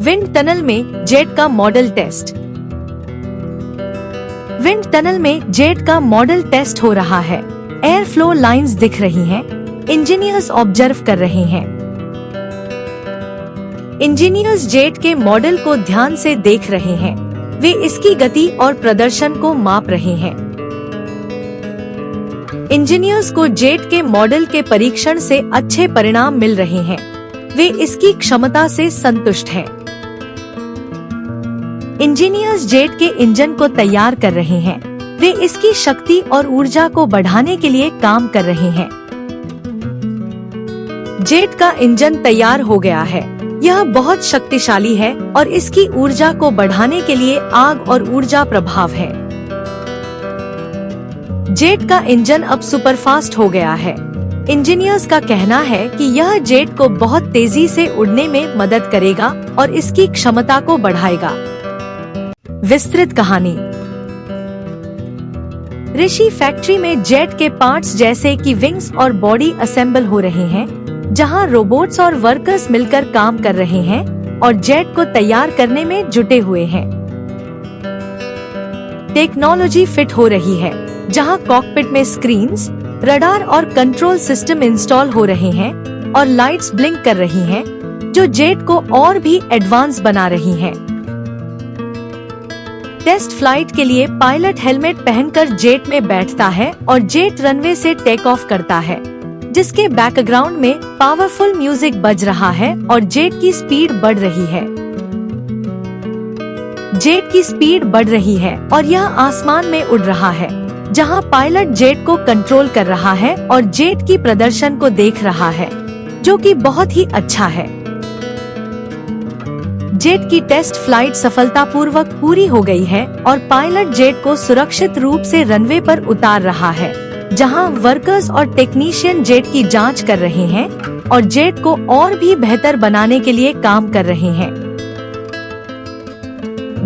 Wind tunnel में jet का model test. Wind tunnel में जेट का मॉडल टेस्ट हो रहा है। एयर फ्लो लाइंस दिख रही हैं। इंजीनियर्स ऑब्जर्व कर रहे हैं। इंजीनियर्स जेट के मॉडल को ध्यान से देख रहे हैं। वे इसकी गति और प्रदर्शन को माप रहे हैं। इंजीनियर्स को जेट के मॉडल के परीक्षण से अच्छे परिणाम मिल रहे हैं। वे इसकी क्षमता से संतुष्ट हैं। इंजीनियर्स जेट के इंजन को तैयार कर रहे हैं। वे इसकी शक्ति और ऊर्जा को बढ़ाने के लिए काम कर रहे हैं। जेट का इंजन तैयार हो गया है। यह बहुत शक्तिशाली है और इसकी ऊर्जा को बढ़ाने के लिए आग और ऊर्जा प्रभाव है। जेट का इंजन अब सुपरफास्ट हो गया है। इंजीनियर्स का कहना है कि यह जेट को बहुत तेजी से उड़ने में मदद करेगा और इसकी क्षमता को बढ़ाएगा। विस्तृत कहानी। ऋषि फैक्ट्री में जेट के पार्ट्स जैसे कि विंग्स और बॉडी असेंबल हो रहे हैं, जहां रोबोट्स और वर्कर्स मिलकर काम कर रहे हैं और जेट को तैयार करने में जुटे हुए हैं। टेक्नोलॉजी फिट हो रही है, जहां कॉकपिट में स्क्रीन्स, रडार और कंट्रोल सिस्टम इंस्टॉल हो रहे हैं और लाइट्स ब्लिंक कर रही हैं, जो जेट को और भी एडवांस बना रही हैं। टेस्ट फ्लाइट के लिए पायलट हेलमेट पहनकर जेट में बैठता है और जेट रनवे से टेक ऑफ करता है, जिसके बैकग्राउंड में पावरफुल म्यूजिक बज रहा है और जेट की स्पीड बढ़ रही है। जेट की स्पीड बढ़ रही है और यह आसमान में उड़ रहा है, जहां पायलट जेट को कंट्रोल कर रहा है और जेट की प्रदर्शन को देख रहा है, जो कि बहुत ही अच्छा है। जेट की टेस्ट फ्लाइट सफलतापूर्वक पूरी हो गई है और पायलट जेट को सुरक्षित रूप से रनवे पर उतार रहा है, जहां वर्कर्स और टेक्नीशियन जेट की जांच कर रहे हैं और जेट को और भी बेहतर बनाने के लिए काम कर रहे हैं।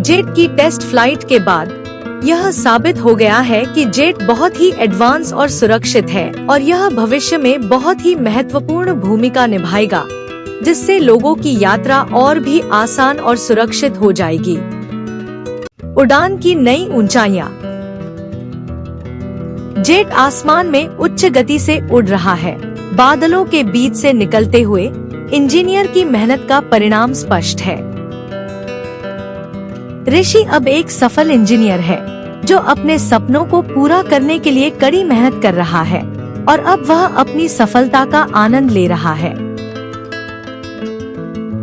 जेट की टेस्ट फ्लाइट के बाद यह साबित हो गया है कि जेट बहुत ही एडवांस और सुरक्षित है और यह भविष्य में बहुत ही महत्वपूर्ण भूमिका निभाएगा, जिससे लोगों की यात्रा और भी आसान और सुरक्षित हो जाएगी। उड़ान की नई ऊंचाइयां। जेट आसमान में उच्च गति से उड़ रहा है। बादलों के बीच से निकलते हुए इंजीनियर की मेहनत का परिणाम स्पष्ट है। ऋषि अब एक सफल इंजीनियर है, जो अपने सपनों को पूरा करने के लिए कड़ी मेहनत कर रहा है और अब वह अपनी सफलता का आनंद ले रहा है।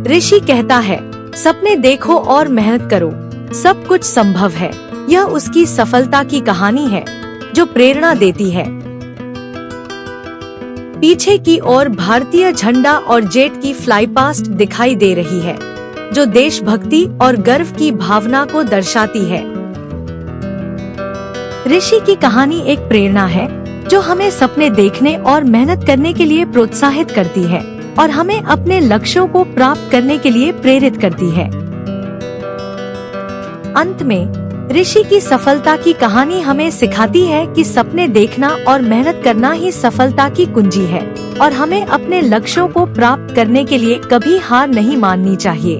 ऋषि कहता है, सपने देखो और मेहनत करो, सब कुछ संभव है। यह उसकी सफलता की कहानी है, जो प्रेरणा देती है। पीछे की ओर भारतीय झंडा और जेट की फ्लाईपास्ट दिखाई दे रही है, जो देशभक्ति और गर्व की भावना को दर्शाती है। ऋषि की कहानी एक प्रेरणा है, जो हमें सपने देखने और मेहनत करने के लिए प्रोत्साहित करती है और हमें अपने लक्ष्यों को प्राप्त करने के लिए प्रेरित करती है। अंत में ऋषि की सफलता की कहानी हमें सिखाती है कि सपने देखना और मेहनत करना ही सफलता की कुंजी है और हमें अपने लक्ष्यों को प्राप्त करने के लिए कभी हार नहीं माननी चाहिए।